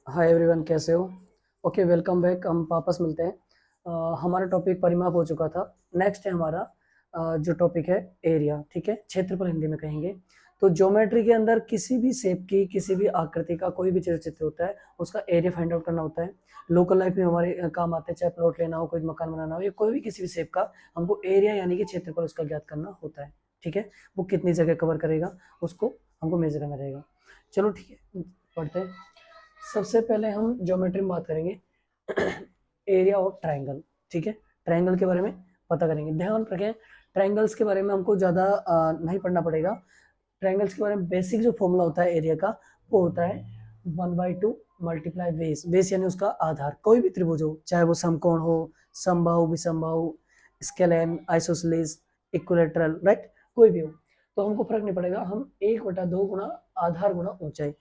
Hi everyone, कैसे हो? Okay, welcome back. हम वापस मिलते हैं। हमारा टॉपिक परिमाप हो चुका था। नेक्स्ट है हमारा जो टॉपिक है एरिया, ठीक है, क्षेत्रफल हिंदी में कहेंगे। तो ज्योमेट्री के अंदर किसी भी शेप की, किसी भी आकृति का कोई भी चित्र होता है, उसका एरिया फाइंड आउट करना होता है। लोकल लाइफ में हमारे काम आते हैं, चाहे प्लॉट लेना हो, कोई मकान बनाना हो, या कोई भी किसी भी शेप का, हमको एरिया यानी कि क्षेत्रफल उसका ज्ञात करना होता है। ठीक है, वो कितनी जगह कवर करेगा उसको हमको मेजर करना रहेगा। चलो ठीक है, पढ़ते हैं। सबसे पहले हम ज्योमेट्री में बात करेंगे एरिया ऑफ ट्राइंगल। ठीक है, ट्राइंगल के बारे में पता करेंगे। ध्यान रखें, ट्राइंगल्स के बारे में हमको ज़्यादा नहीं पढ़ना पड़ेगा। ट्राइंगल्स के बारे में बेसिक जो फॉर्मूला होता है एरिया का, वो होता है 1/2 मल्टीप्लाई बेस। बेस यानी उसका आधार। कोई भी त्रिभुज हो, चाहे वो समकोण हो, समबाहु, विषमबाहु, स्केलेन, आइसोसेलेस, इक्विलेटरल, राइट, कोई भी हो, तो हमको फर्क नहीं पड़ेगा। हम 1/2 गुना आधार गुना ऊंचाई,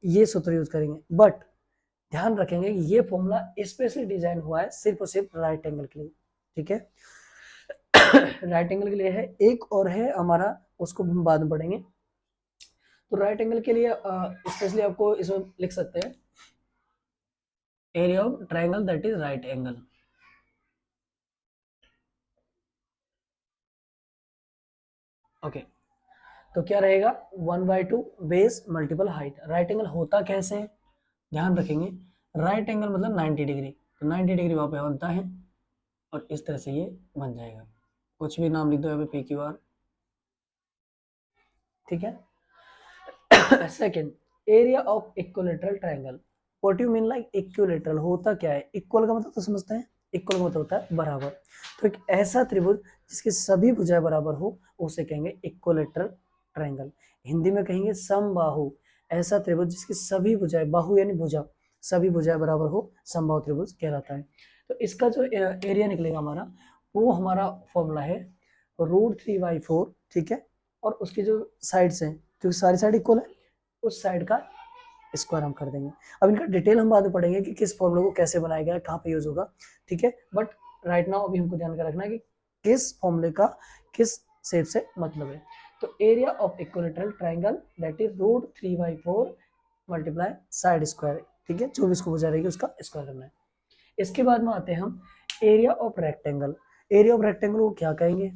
ये सूत्र यूज करेंगे। बट ध्यान रखेंगे ये फॉर्मूला स्पेशली डिजाइन हुआ है सिर्फ और सिर्फ राइट एंगल के लिए। ठीक है, राइट एंगल के लिए है। एक और है हमारा, उसको हम बाद में पढ़ेंगे। तो राइट एंगल के लिए स्पेशली आपको इसमें लिख सकते हैं area of triangle that is right angle. Okay, तो क्या रहेगा? 1/2 base multiple height. Right angle होता कैसे है, ध्यान रखेंगे। राइट एंगल मतलब 90 डिग्री, तो 90 डिग्री वहां पे बनता है और इस तरह से ये बन जाएगा। कुछ भी नाम लिख दो यहाँ पे, PQR। ठीक है। Second, area of equilateral triangle. What you mean like equilateral? होता क्या है? इक्वल का मतलब तो समझते हैं, इक्वल का मतलब होता है बराबर। तो एक ऐसा त्रिभुज जिसकी सभी भुजाएं बराबर हो, उसे कहेंगे इक्विलेटरल ट्रायंगल। हिंदी में कहेंगे समबाहु। ऐसा त्रिभुज जिसकी सभी भुजाएं, बाहु यानी भुजा, सभी भुजाएं बराबर हो, समबाहु त्रिभुज कहलाता है। तो इसका जो एरिया निकलेगा हमारा, वो हमारा फॉर्मूला है √3/4। ठीक है, और उसकी जो साइड्स हैं, क्योंकि सारी साइड इक्वल है, उस साइड का स्क्वायर हम कर देंगे। अब इनका डिटेल हम बाद में पढ़ेंगे कि किस फॉर्मूले को कैसे बनाया गया है, कहाँ पे यूज होगा। ठीक है, बट राइट नाउ अभी हमको ध्यान का रखना है कि किस फॉर्मूले का किस शेप से मतलब है। तो area of equilateral triangle that is √3/4 multiply side square. ठीक है, जो भी इसको बुझा रहेगी उसका स्क्वायर करना है। इसके बाद में आते हैं हम area of rectangle. Area of rectangle को क्या कहेंगे?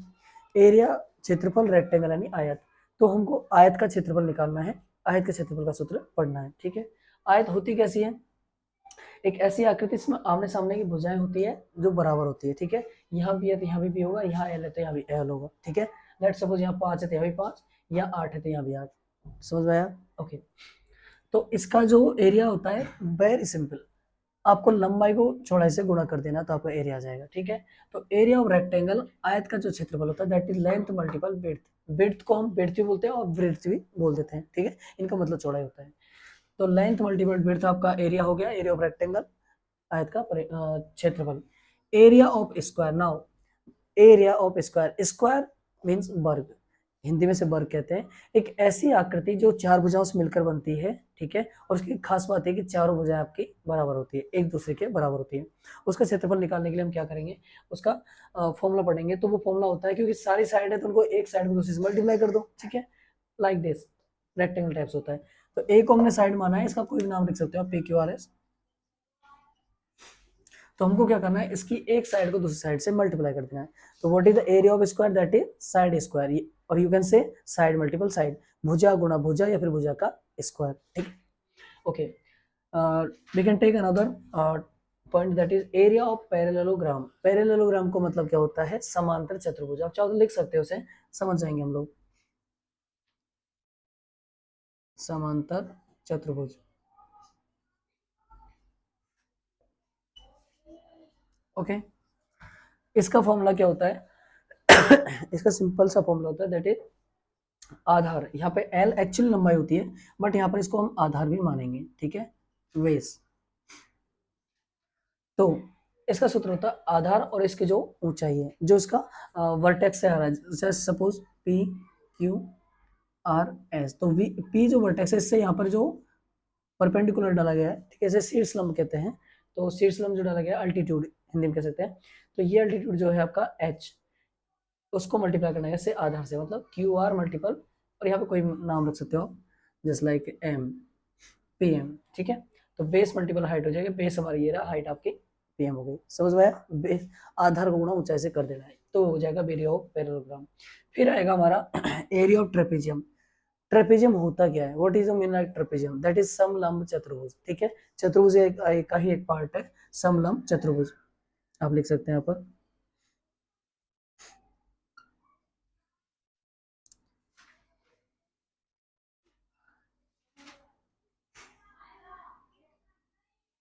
एरिया क्षेत्रफल, रेक्टेंगल यानी आयत। तो हमको आयत का क्षेत्रफल निकालना है, आयत के क्षेत्रफल का सूत्र पढ़ना है। ठीक है, आयत होती कैसी है? एक ऐसी आकृति जिसमें आमने सामने की भुजाएं होती है जो बराबर होती है। ठीक है, यहाँ भी है तो यहाँ भी होगा, यहाँ एल है तो यहाँ भी एल होगा। ठीक है, लेट सपोज यहाँ 5 है तो यहाँ भी 5, यहाँ 8 है तो यहाँ भी 8। समझ में आया? ओके, तो इसका जो एरिया होता है वेरी सिंपल, आपको लंबाई को चौड़ाई से गुणा कर देना तो आपका एरिया आ जाएगा। ठीक है, तो एरिया ऑफ रेक्टेंगल, आयत का जो क्षेत्रफल होता है that is length multiple width. Width को हम विड्थ भी बोलते हैं और ब्रेड्थ भी बोल देते हैं। ठीक है, इनका मतलब चौड़ाई होता है। तो लेंथ मल्टीपल विड्थ आपका एरिया हो गया, एरिया ऑफ रेक्टेंगल, आयत का क्षेत्रफल। Area of square, now area of square, square means वर्ग, हिंदी में से वर्ग कहते हैं। एक ऐसी आकृति जो चार भुजाओं से मिलकर बनती है। ठीक है, और उसकी खास बात है कि चारों भुजाएं आपकी बराबर होती है, एक दूसरे के बराबर होती है। उसका क्षेत्रफल निकालने के लिए हम क्या करेंगे? उसका फॉर्मूला पढ़ेंगे। तो वो फॉर्मूला होता है, क्योंकि सारी साइड है तो उनको एक साइड को दूसरे से मल्टीप्लाई कर दो। ठीक है, लाइक दिस रेक्टेंगल टाइप्स होता है। तो एक को हमने साइड माना है, इसका कोई भी नाम लिख सकते हो आप, PQRS। तो हमको क्या करना है? इसकी एक साइड को दूसरी साइड से मल्टीप्लाई कर देना है। तो what is the area of square? That is side square, और you can say side multiple side, भुजा गुणा भुजा या फिर भुजा का स्क्वायर। ठीक, okay, we can take another point that is area of parallelogram. Parallelogram को मतलब क्या होता है? समांतर चतुर्भुज। आप चाहो तो लिख सकते हो, उसे समझ जाएंगे हम लोग। समांतर चतुर्भुज, ओके। इसका फॉर्मूला क्या होता है? इसका सिंपल सा फॉर्मूला होता है दैट इज आधार। यहाँ पे एल एक्चुअल लंबाई होती है, बट यहाँ पर इसको हम आधार भी मानेंगे। ठीक है, वेस। तो इसका सूत्र होता है आधार और इसकी जो ऊंचाई है, जो इसका वर्टेक्स से आ रहा है, जैसे सपोज PQRS। तो वी पी जो वर्टेक्स है, इससे यहाँ पर जो परपेंडिकुलर डाला गया है, ठीक है, इसे शीर्ष लंब कहते हैं। तो शीर्ष लंब जो डाला गया है, अल्टीट्यूड हिंदी में कह सकते हैं। तो ये अल्टीट्यूड जो है आपका H, उसको मल्टीप्लाई करना है इससे आधार से, मतलब QR मल्टीपल, और यहाँ पे कोई नाम रख सकते हो जस्ट लाइक M PM। ठीक है, तो बेस मल्टीपल हाइट हो जाएगी, बेस हमारी ये रहा, हाइट आपकी पीएम हो गई। समझ में आया? बेस आधार को गुणा ऊंचाई से कर देना है, तो हो जाएगा एरिया ऑफ पैरेललोग्राम। फिर आएगा हमारा एरिया ऑफ ट्रेपेजियम। ट्रेपेजियम होता क्या है? What is the meaning of trapezium? That is समलंब चतुर्भुज। ठीक है, चतुर्भुज का ही एक पार्ट है समलंब चतुर्भुज, आप लिख सकते हैं यहाँ पर।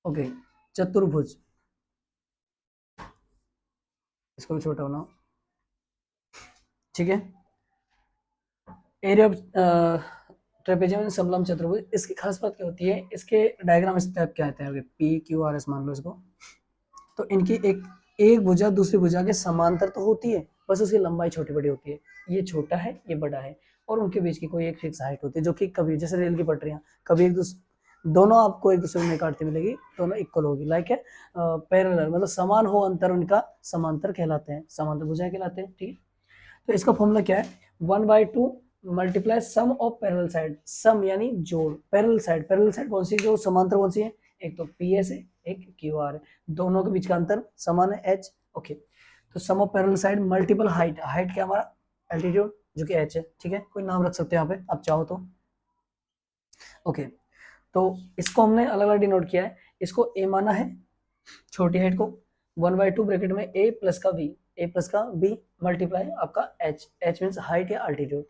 ओके, चतुर्भुज, इसको भी छोटा बनाओ। ठीक है, एरिया ऑफ ट्रेपेजियम समलंब चतुर्भुज, इसकी खास बात क्या होती है, इसके डायग्राम इस टाइप के आते हैं, पी क्यू आर एस मान लो इसको। तो इनकी एक एक भुजा दूसरी भुजा के समांतर तो होती है, बस उसकी लंबाई छोटी बड़ी होती है, ये छोटा है ये बड़ा है, और उनके बीच की कोई एक फिक्स हाइट होती है, जो कि कभी जैसे रेल की पटरियां, कभी एक दूसरे दोनों आपको एक दूसरे में काटती मिलेगी, दोनों इक्वल होगी, लाइक है पैरेलल, मतलब समान हो अंतर उनका, समांतर कहलाते हैं, समांतर भुजाएं कहलाते हैं। ठीक है, तो इसका फॉर्मूला क्या है? 1/2 multiply sum of parallel side, sum यानी जोड़, पैरेलल साइड, पैरेलल साइड कौन सी, जो समांतर कौन सी है, एक तो पी एस है एक क्यू आर है, दोनों के बीच का अंतर समान है एच। ओके, तो sum of parallel side multiple height, height क्या हमारा एल्टीट्यूड जो कि एच है। ठीक है, कोई नाम रख सकते हैं यहाँ पे आप चाहो तो। ओके, तो इसको हमने अलग अलग डिनोट किया है, इसको ए माना है छोटी हाइट को, 1/2 ब्रैकेट में ए प्लस का बी, ए प्लस का बी मल्टीप्लाई आपका एच, एच मीन्स हाइट या अल्टीट्यूड।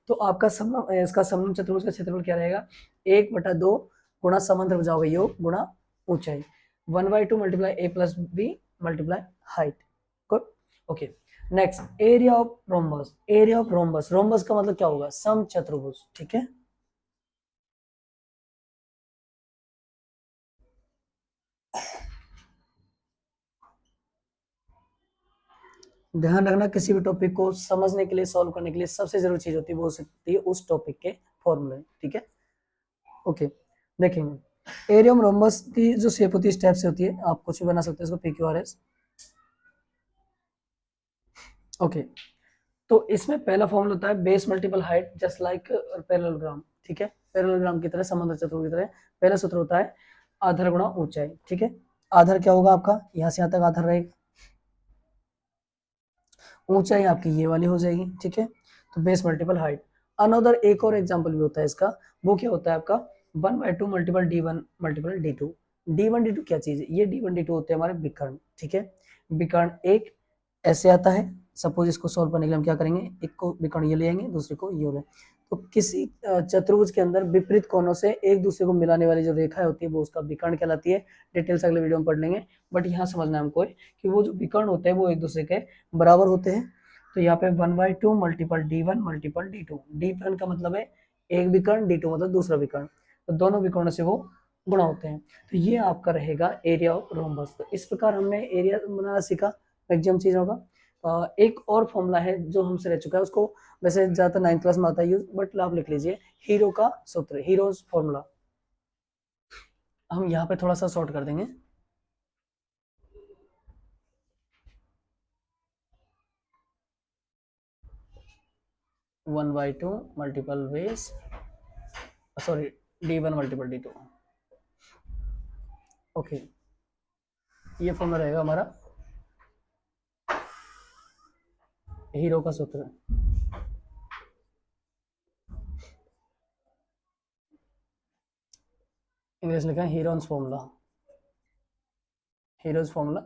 तो आपका समलंब, इसका समलंब चतुर्भुज का क्षेत्रफल क्या रहेगा? 1/2 गुणा समांतर भुजाओं का योग गुणा ऊंचाई, 1/2 multiply A plus B multiply height. Good. Okay, next area of rhombus. Area of rhombus, rhombus का मतलब क्या होगा? समचतुर्भुज। ठीक है, ध्यान रखना, किसी भी टॉपिक को समझने के लिए, सॉल्व करने के लिए सबसे जरूरी चीज होती है वो हो सकती है उस टॉपिक के फॉर्मूले। ठीक है, ओके, देखेंगे एरिया ऑफ रोम्बस की जो शेप होती है इस टाइप से होती है, आप कुछ भी बना सकते हैं इसको, P Q R S. Okay, तो इसमें पहला फॉर्मूला होता है base multiple height just like parallelogram. ठीक है, पैरेललोग्राम की तरह, समांतर चतुर्भुज की तरह। पहला सूत्र होता है आधार गुणा ऊंचाई। ठीक है, आधार क्या होगा आपका, यहाँ से यहाँ तक आधार रहेगा, ऊंचाई आपकी ये वाली हो जाएगी। ठीक है, तो बेस मल्टीपल हाइट। अनदर एक और एग्जांपल भी होता है इसका, वो क्या होता है आपका 1/2 multiple d1 multiple d2। d1 d2 क्या चीज है? ये d1 d2 होते हैं हमारे विकर्ण। ठीक है, विकर्ण एक ऐसे आता है, सपोज इसको सॉल्व करने के लिए हम क्या करेंगे, एक को विकर्ण ये ले आएंगे, दूसरे को ये ले। तो किसी चतुर्भुज के अंदर विपरीत कोनों से एक दूसरे को मिलाने वाली जो रेखा होती है वो उसका विकर्ण कहलाती है। डिटेल्स अगले वीडियो में पढ़ लेंगे, बट यहाँ समझना है हमको कि वो जो विकर्ण होते हैं वो एक दूसरे के बराबर होते हैं। तो यहाँ पे 1/2 multiple d1 multiple d2, d1 का मतलब है एक विकर्ण, d2 मतलब दूसरा विकर्ण, तो दोनों विकर्णों से वो गुणा होते हैं। तो ये आपका रहेगा एरिया ऑफ रोम्बस। तो इस प्रकार हमने एरिया बनाना सीखा मैक्सिमम चीजों का। एक और फॉर्मूला है जो हमसे रह चुका है, उसको वैसे ज्यादातर 9th क्लास में आता है यूज, बट आप लिख लीजिए हीरो का सूत्र, हीरोज फॉर्मूला। हम यहाँ पे थोड़ा सा शॉर्ट कर देंगे। One by two multiple base, sorry d1 multiple d2। Okay, ये फॉर्मूला रहेगा हमारा हीरो का सूत्र। इंग्लिश लिखा है heroes formula, heroes formula.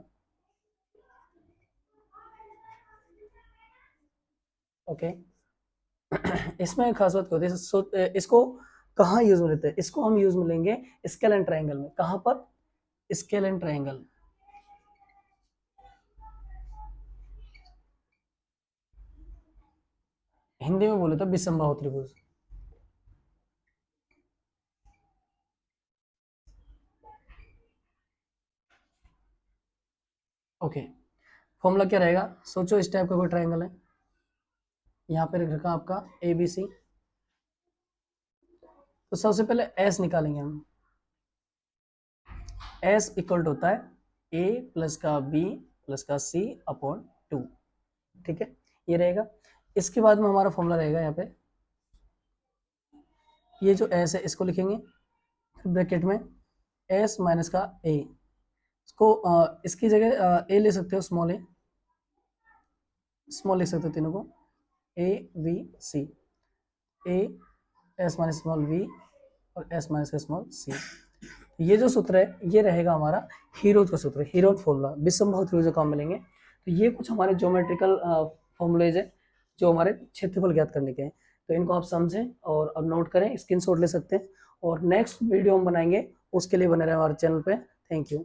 Okay, इसमें खास बात होती है, इसको कहाँ यूज में लेते हैं? इसको हम यूज में लेंगे स्केल एंड ट्रायंगल में। कहाँ पर? Scale and triangle. हिंदी में बोले तो विषमबाहु त्रिभुज। ओके, फॉर्मूला क्या रहेगा? सोचो इस टाइप का कोई ट्रायंगल है, यहाँ पे रखा आपका ए बी सी। तो सबसे पहले एस निकालेंगे हम। एस इक्वल टू होता है ए प्लस का बी प्लस का सी अपॉन 2। ठीक है, ये रहेगा। इसके बाद में हमारा फॉर्मूला रहेगा यहाँ पे, ये जो एस है इसको लिखेंगे ब्रैकेट में एस माइनस का ए, इसको इसकी जगह ए ले सकते हो, स्मॉल ए, स्मॉल लिख सकते हो तीनों को, A B C, A S minus small V और एस माइनस का स्मॉल सी। ये जो सूत्र है ये रहेगा हमारा हीरोज का सूत्र, हीरोज फॉर्मूला, विषम बहुत हीरोज काम मिलेंगे। तो ये कुछ हमारे ज्योमेट्रिकल फॉर्मूलेज है जो हमारे क्षेत्रफल ज्ञात करने के हैं। तो इनको आप समझें और अब नोट करें, स्क्रीनशॉट ले सकते हैं, और नेक्स्ट वीडियो हम बनाएंगे, उसके लिए बने रहे हमारे चैनल पे। Thank you.